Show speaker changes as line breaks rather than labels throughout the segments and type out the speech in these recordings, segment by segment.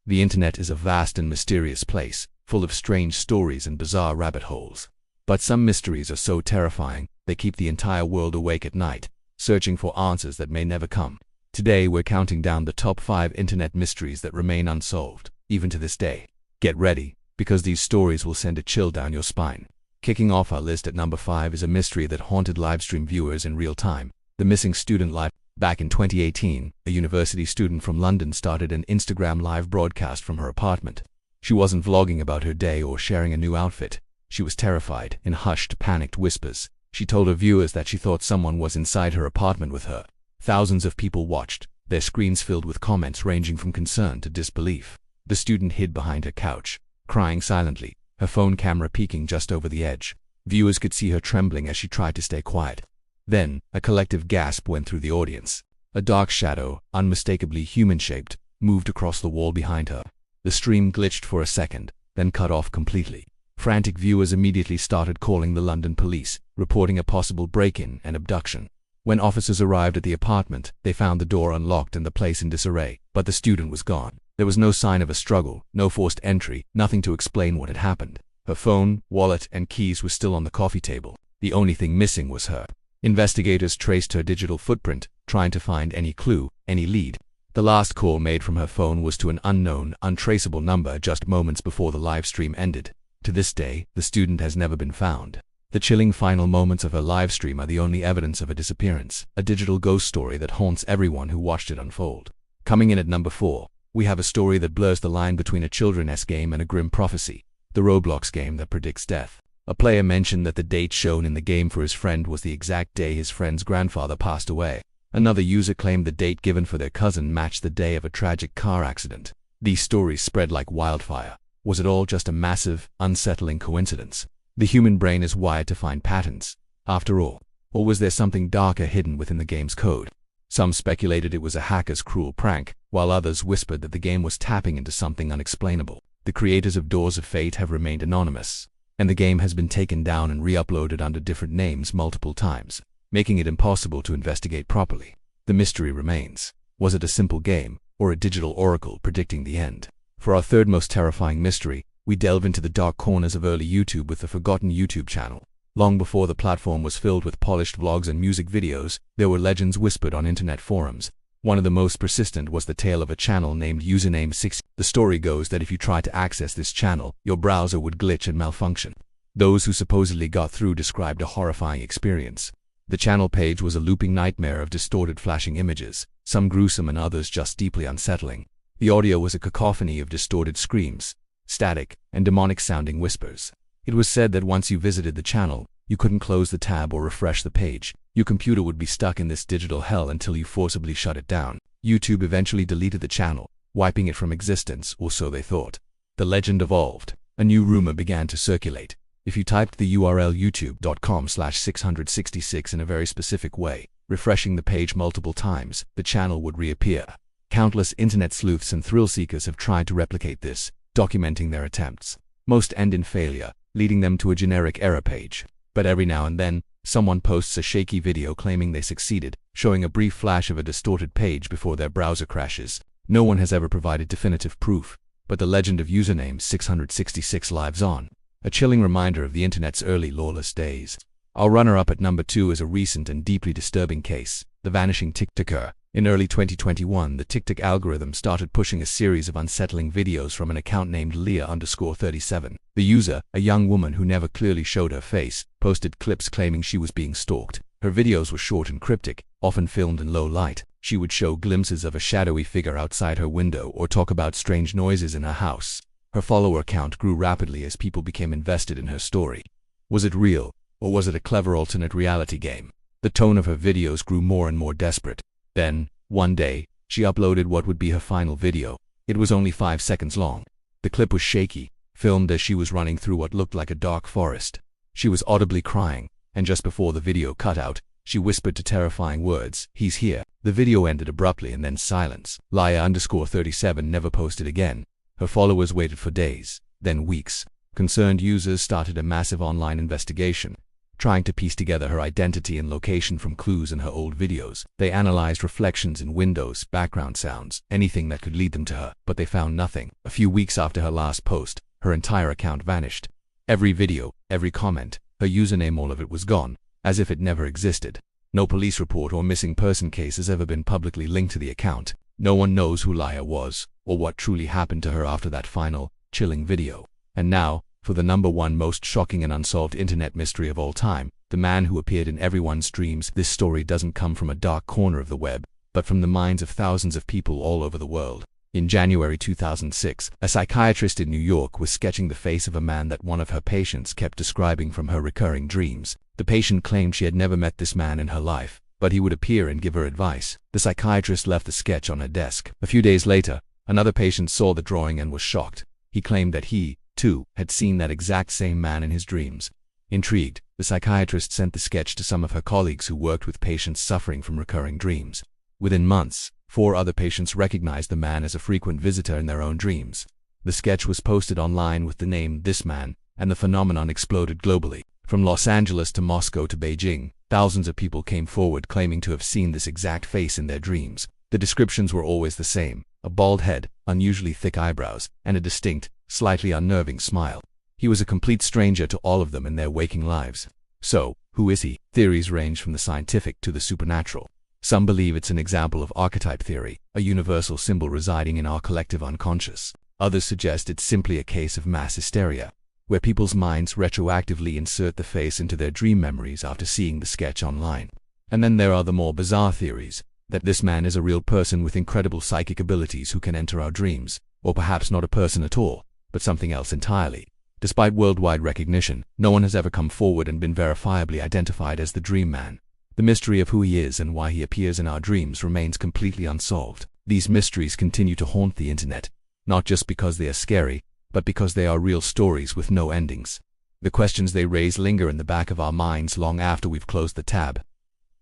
The internet is a vast and mysterious place, full of strange stories and bizarre rabbit holes. But some mysteries are so terrifying, they keep the entire world awake at night, searching for answers that may never come. Today we're counting down the top 5 internet mysteries that remain unsolved, even to this day. Get ready, because these stories will send a chill down your spine. Kicking off our list at number 5 is a mystery that haunted livestream viewers in real time: the missing student live. Back in 2018, a university student from London started an Instagram live broadcast from her apartment. She wasn't vlogging about her day or sharing a new outfit. She was terrified. In hushed, panicked whispers, she told her viewers that she thought someone was inside her apartment with her. Thousands of people watched, their screens filled with comments ranging from concern to disbelief. The student hid behind her couch, crying silently, her phone camera peeking just over the edge. Viewers could see her trembling as she tried to stay quiet. Then, a collective gasp went through the audience. A dark shadow, unmistakably human-shaped, moved across the wall behind her. The stream glitched for a second, then cut off completely. Frantic viewers immediately started calling the London police, reporting a possible break-in and abduction. When officers arrived at the apartment, they found the door unlocked and the place in disarray, but the student was gone. There was no sign of a struggle, no forced entry, nothing to explain what had happened. Her phone, wallet, and keys were still on the coffee table. The only thing missing was her. Investigators traced her digital footprint, trying to find any clue, any lead. The last call made from her phone was to an unknown, untraceable number just moments before the live stream ended. To this day, the student has never been found. The chilling final moments of her live stream are the only evidence of a disappearance, a digital ghost story that haunts everyone who watched it unfold. Coming in at number 4, we have a story that blurs the line between a children's game and a grim prophecy: the Roblox game that predicts death. A player mentioned that the date shown in the game for his friend was the exact day his friend's grandfather passed away. Another user claimed the date given for their cousin matched the day of a tragic car accident. These stories spread like wildfire. Was it all just a massive, unsettling coincidence? The human brain is wired to find patterns, after all. Or was there something darker hidden within the game's code? Some speculated it was a hacker's cruel prank, while others whispered that the game was tapping into something unexplainable. The creators of Doors of Fate have remained anonymous, and the game has been taken down and re-uploaded under different names multiple times, making it impossible to investigate properly. The mystery remains. Was it a simple game, or a digital oracle predicting the end? For our third most terrifying mystery, we delve into the dark corners of early YouTube with the Forgotten YouTube channel. Long before the platform was filled with polished vlogs and music videos, there were legends whispered on internet forums. One of the most persistent was the tale of a channel named Username 6. The story goes that if you tried to access this channel, your browser would glitch and malfunction. Those who supposedly got through described a horrifying experience. The channel page was a looping nightmare of distorted flashing images, some gruesome and others just deeply unsettling. The audio was a cacophony of distorted screams, static, and demonic-sounding whispers. It was said that once you visited the channel, you couldn't close the tab or refresh the page. Your computer would be stuck in this digital hell until you forcibly shut it down. YouTube eventually deleted the channel, wiping it from existence, or so they thought. The legend evolved. A new rumor began to circulate. If you typed the URL youtube.com/666 in a very specific way, refreshing the page multiple times, the channel would reappear. Countless internet sleuths and thrill-seekers have tried to replicate this, documenting their attempts. Most end in failure, leading them to a generic error page. But every now and then, someone posts a shaky video claiming they succeeded, showing a brief flash of a distorted page before their browser crashes. No one has ever provided definitive proof, but the legend of Username 666 lives on, a chilling reminder of the internet's early lawless days. Our runner-up at number 2 is a recent and deeply disturbing case: the vanishing TikToker. In early 2021, the TikTok algorithm started pushing a series of unsettling videos from an account named Leah_37. The user, a young woman who never clearly showed her face, posted clips claiming she was being stalked. Her videos were short and cryptic, often filmed in low light. She would show glimpses of a shadowy figure outside her window or talk about strange noises in her house. Her follower count grew rapidly as people became invested in her story. Was it real, or was it a clever alternate reality game? The tone of her videos grew more and more desperate. Then, one day, she uploaded what would be her final video. It was only 5 seconds long. The clip was shaky, filmed as she was running through what looked like a dark forest. She was audibly crying, and just before the video cut out, she whispered to terrifying words, "He's here." The video ended abruptly and then silence. Leah_37 never posted again. Her followers waited for days, then weeks. Concerned users started a massive online investigation, trying to piece together her identity and location from clues in her old videos. They analyzed reflections in windows, background sounds, anything that could lead them to her, but they found nothing. A few weeks after her last post, her entire account vanished. Every video, every comment, her username, all of it was gone, as if it never existed. No police report or missing person case has ever been publicly linked to the account. No one knows who Laya was, or what truly happened to her after that final, chilling video. And now, for the #1 most shocking and unsolved internet mystery of all time, the man who appeared in everyone's dreams. This story doesn't come from a dark corner of the web, but from the minds of thousands of people all over the world. In January 2006, a psychiatrist in New York was sketching the face of a man that one of her patients kept describing from her recurring dreams. The patient claimed she had never met this man in her life, but he would appear and give her advice. The psychiatrist left the sketch on her desk. A few days later, another patient saw the drawing and was shocked. He claimed that he, too, had seen that exact same man in his dreams. Intrigued, the psychiatrist sent the sketch to some of her colleagues who worked with patients suffering from recurring dreams. Within months, 4 other patients recognized the man as a frequent visitor in their own dreams. The sketch was posted online with the name "This Man," and the phenomenon exploded globally. From Los Angeles to Moscow to Beijing, thousands of people came forward claiming to have seen this exact face in their dreams. The descriptions were always the same: a bald head, unusually thick eyebrows, and a distinct, slightly unnerving smile. He was a complete stranger to all of them in their waking lives. So, who is he? Theories range from the scientific to the supernatural. Some believe it's an example of archetype theory, a universal symbol residing in our collective unconscious. Others suggest it's simply a case of mass hysteria, where people's minds retroactively insert the face into their dream memories after seeing the sketch online. And then there are the more bizarre theories, that this man is a real person with incredible psychic abilities who can enter our dreams, or perhaps not a person at all, but something else entirely. Despite worldwide recognition, no one has ever come forward and been verifiably identified as the Dream Man. The mystery of who he is and why he appears in our dreams remains completely unsolved. These mysteries continue to haunt the internet, not just because they are scary, but because they are real stories with no endings. The questions they raise linger in the back of our minds long after we've closed the tab.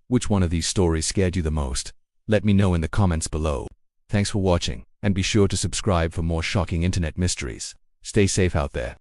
Which one of these stories scared you the most? Let me know in the comments below. Thanks for watching, and be sure to subscribe for more shocking internet mysteries. Stay safe out there.